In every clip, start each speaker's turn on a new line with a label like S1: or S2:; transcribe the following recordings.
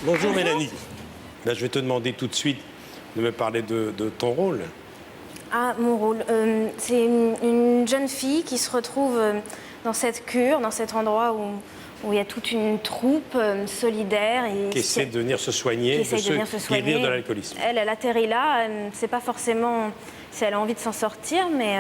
S1: Bonjour Mélanie. Ben, je vais te demander tout de suite de me parler de ton rôle.
S2: Ah, mon rôle. C'est une jeune fille qui se retrouve dans cette cure, dans cet endroit où il y a toute une troupe solidaire. Et
S1: Qui essaie de venir se soigner,
S2: qui
S1: guérir de l'alcoolisme.
S2: Elle atterrit là, elle ne sait pas forcément si elle a envie de s'en sortir, mais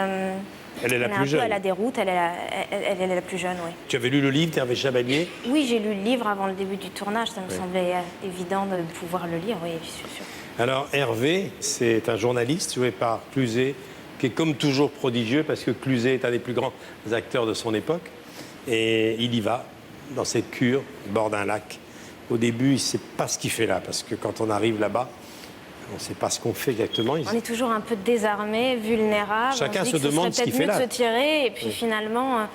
S1: Elle est la plus
S2: un peu
S1: jeune.
S2: à la déroute, elle est la plus jeune, oui.
S1: Tu avais lu le livre d'Hervé Chabalier?
S2: Oui, j'ai lu le livre avant le début du tournage, ça me semblait évident de pouvoir le lire, oui, je suis sûre.
S1: Alors Hervé, c'est un journaliste joué par Cluzet, qui est comme toujours prodigieux, parce que Cluzet est un des plus grands acteurs de son époque. Et il y va, dans cette cure, au bord d'un lac. Au début, il ne sait pas ce qu'il fait là, parce que quand on arrive là-bas, on ne sait pas ce qu'on fait exactement.
S2: On est toujours un peu désarmé, vulnérable.
S1: Chacun
S2: on se
S1: se
S2: dit que
S1: demande
S2: ce serait
S1: ce qu'il fait
S2: peut-être mieux
S1: là.
S2: de se tirer, et puis
S1: Oui.
S2: finalement,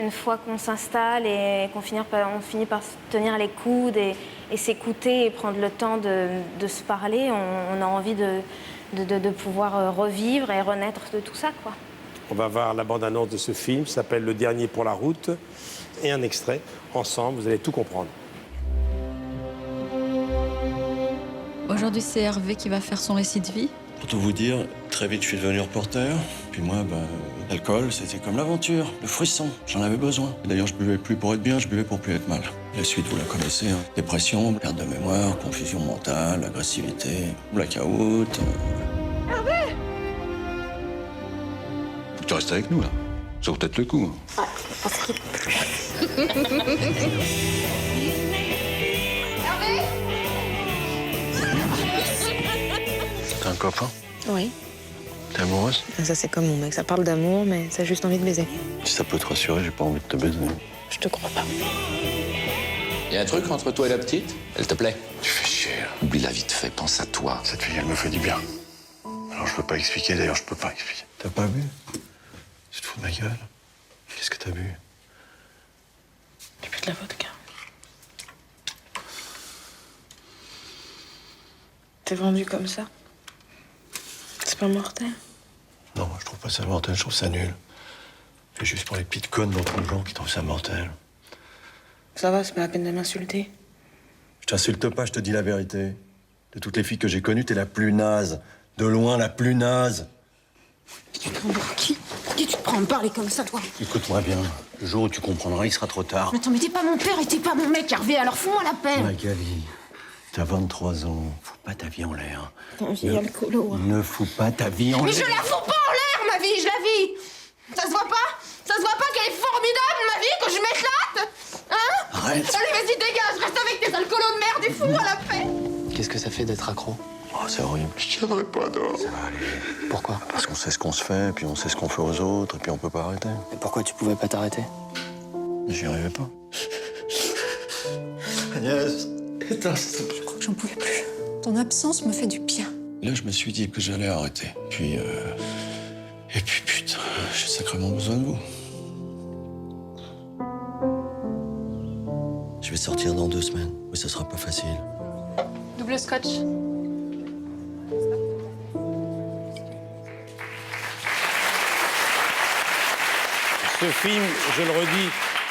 S2: une fois qu'on s'installe et qu'on finit par se tenir les coudes et s'écouter et prendre le temps de se parler, on a envie de pouvoir revivre et renaître de tout ça, quoi.
S1: On va voir la bande-annonce de ce film, ça s'appelle Le Dernier pour la route, et un extrait. Ensemble, vous allez tout comprendre.
S3: Aujourd'hui, c'est Hervé qui va faire son récit de vie.
S4: Pour tout vous dire, très vite, je suis devenu reporter. Puis moi, l'alcool, c'était comme l'aventure, le frisson. J'en avais besoin. D'ailleurs, je buvais plus pour être bien, je buvais pour plus être mal. La suite, vous la connaissez. Hein. Dépression, perte de mémoire, confusion mentale, agressivité, blackout.
S5: Hervé! Tu restes avec nous, là. Ça vaut peut-être le coup. Hein.
S4: T'as un copain?
S6: Oui.
S4: T'es amoureuse?
S6: Ça, c'est comme mon mec. Ça parle d'amour, mais ça a juste envie de baiser.
S4: Si ça peut te rassurer, j'ai pas envie de te baiser.
S6: Je te crois pas.
S7: Il y a un truc entre toi et la petite? Elle te plaît?
S5: Tu fais chier. Oublie-la vite fait, pense à toi.
S4: Cette fille, elle me fait du bien. Alors, je peux pas expliquer, d'ailleurs, je peux pas expliquer. T'as pas bu? Tu te fous de ma gueule? Qu'est-ce que t'as bu?
S6: J'ai bu de la vodka. T'es vendu comme ça? C'est pas mortel?
S4: Non, je trouve pas ça mortel, je trouve ça nul. C'est juste pour les petites connes dans ton genre qui trouvent ça mortel.
S6: Ça va, c'est pas la peine de m'insulter.
S4: Je t'insulte pas, je te dis la vérité. De toutes les filles que j'ai connues, t'es la plus naze. De loin, la plus naze.
S6: Tu te prends pour qui? Qui tu te prends à me parler comme ça, toi?
S4: Écoute-moi bien. Le jour où tu comprendras, il sera trop tard.
S6: Mais attends, mais t'es pas mon père et t'es pas mon mec, Hervé, alors fous-moi la paix!
S4: Magali, t'as 23 ans. Fous pas ta vie en l'air.
S6: T'es un vieil alcoolo. Hein.
S4: Ne fous pas ta vie en
S6: Mais
S4: l'air.
S6: je la fous pas en l'air, ma vie, je la vis! Ça se voit pas? Ça se voit pas qu'elle est formidable, ma vie, que je m'éclate? Hein?
S4: Arrête.
S6: Allez, vas-y, dégage, reste avec tes alcoolos de merde et fous-moi la paix!
S7: Qu'est-ce que ça fait d'être accro?
S4: Oh, c'est horrible.
S5: Je tiendrai pas d'or.
S4: Ça va aller.
S7: Pourquoi?
S4: Parce qu'on sait ce qu'on se fait, puis on sait ce qu'on fait aux autres, et puis on peut pas arrêter.
S7: Et pourquoi tu pouvais pas t'arrêter?
S4: J'y arrivais pas. Agnès, éteins ça.
S8: Je crois que j'en pouvais plus. Ton absence me fait du bien.
S4: Là, je me suis dit que j'allais arrêter. Et puis, putain, j'ai sacrément besoin de vous. Je vais sortir dans 2 semaines, mais ça sera pas facile.
S3: Double scotch.
S1: Ce film, je le redis,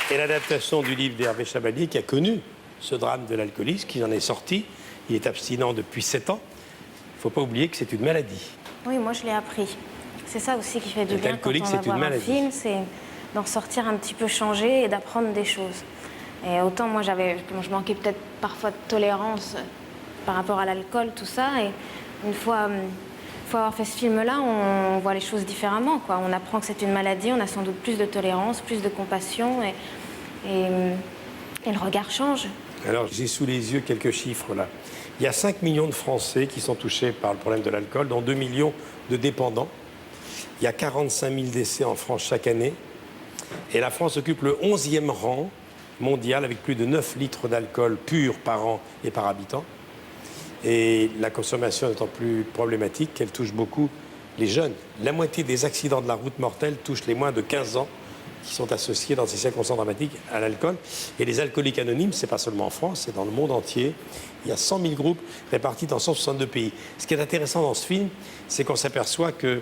S1: est l'adaptation du livre d'Hervé Chabalier qui a connu ce drame de l'alcoolisme, qui en est sorti. Il est abstinent depuis 7 ans. Il ne faut pas oublier que c'est une maladie.
S2: Oui, moi je l'ai appris. C'est ça aussi qui fait du
S1: Être
S2: bien quand
S1: alcoolique,
S2: on va
S1: c'est une
S2: voir un
S1: maladie.
S2: film, c'est d'en sortir un petit peu changé et d'apprendre des choses. Et autant moi je manquais peut-être parfois de tolérance par rapport à l'alcool, tout ça. Et une fois avoir fait ce film-là, on voit les choses différemment, quoi. On apprend que c'est une maladie, on a sans doute plus de tolérance, plus de compassion et le regard change.
S1: Alors, j'ai sous les yeux quelques chiffres, là. Il y a 5 millions de Français qui sont touchés par le problème de l'alcool, dont 2 millions de dépendants. Il y a 45 000 décès en France chaque année. Et la France occupe le 11e rang mondial avec plus de 9 litres d'alcool pur par an et par habitant. Et la consommation étant plus problématique, qu'elle touche beaucoup les jeunes. La moitié des accidents de la route mortels touchent les moins de 15 ans qui sont associés dans ces circonstances dramatiques à l'alcool. Et les alcooliques anonymes, c'est pas seulement en France, c'est dans le monde entier. Il y a 100 000 groupes répartis dans 162 pays. Ce qui est intéressant dans ce film, c'est qu'on s'aperçoit que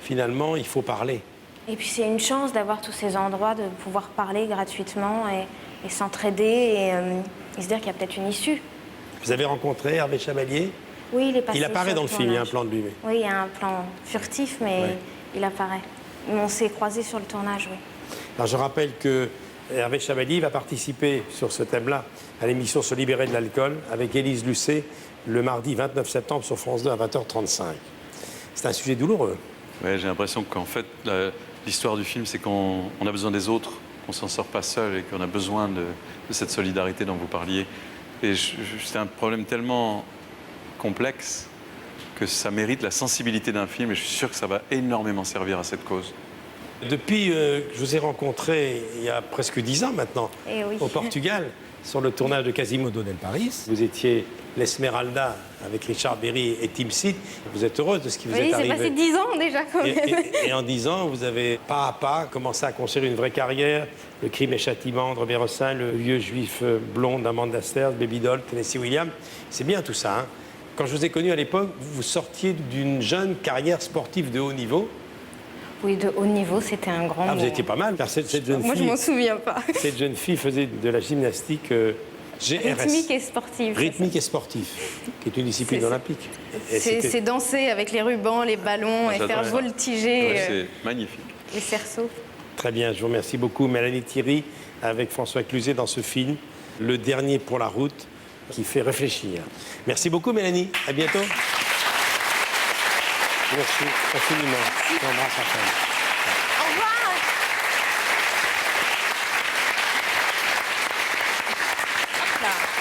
S1: finalement, il faut parler.
S2: Et puis c'est une chance d'avoir tous ces endroits, de pouvoir parler gratuitement et s'entraider et se dire qu'il y a peut-être une issue.
S1: Vous avez rencontré Hervé Chabalier?
S2: Oui, il est passé.
S1: Il apparaît
S2: sur
S1: dans le film, il y a un
S2: tournage.
S1: plan de lui.
S2: Oui, il y a un plan furtif, mais
S1: Ouais.
S2: il apparaît. On s'est croisés sur le tournage, oui.
S1: Alors je rappelle que Hervé Chabalier va participer sur ce thème-là à l'émission Se libérer de l'alcool avec Élise Lucet le mardi 29 septembre sur France 2 à 20h35. C'est un sujet douloureux.
S9: Ouais, j'ai l'impression qu'en fait, l'histoire du film, c'est qu'on a besoin des autres, qu'on s'en sort pas seul et qu'on a besoin de cette solidarité dont vous parliez. Et c'est un problème tellement complexe que ça mérite la sensibilité d'un film et je suis sûr que ça va énormément servir à cette cause.
S1: Depuis que je vous ai rencontré il y a presque 10 ans maintenant,
S2: Eh oui.
S1: au Portugal, sur le tournage de Quasimodo del Paris, vous étiez l'Esmeralda avec Richard Berry et Tim Seed. Vous êtes heureuse de ce qui vous
S2: Oui,
S1: est
S2: c'est
S1: arrivé.
S2: passé 10 ans déjà quand même.
S1: Et en 10 ans, vous avez pas à pas commencé à construire une vraie carrière. Le Crime et Châtiment, André Berossin, le vieux juif blond d'Amanda Stern, Baby Doll, Tennessee Williams. C'est bien tout ça. Hein. Quand je vous ai connu à l'époque, vous sortiez d'une jeune carrière sportive de haut niveau.
S2: Oui, de haut niveau, c'était un grand
S1: Ah, vous
S2: mot.
S1: étiez pas mal, car cette jeune
S2: Moi, je
S1: fille...
S2: m'en souviens pas.
S1: Cette jeune fille faisait de la gymnastique GRS.
S2: Rythmique et sportive.
S1: Rythmique et sportif, qui est une discipline
S2: C'est-
S1: olympique. Et c'était-
S2: C'est danser avec les rubans, les ballons et
S9: J'adore
S2: faire
S9: ça.
S2: voltiger
S9: Ouais, c'est magnifique.
S2: les cerceaux.
S1: Très bien, je vous remercie beaucoup. Mélanie Thierry, avec François Cluzet dans ce film, Le dernier pour la route, qui fait réfléchir. Merci beaucoup, Mélanie. À bientôt. Merci infiniment. J'embrasse Raphaël.
S6: Au revoir.
S2: Là.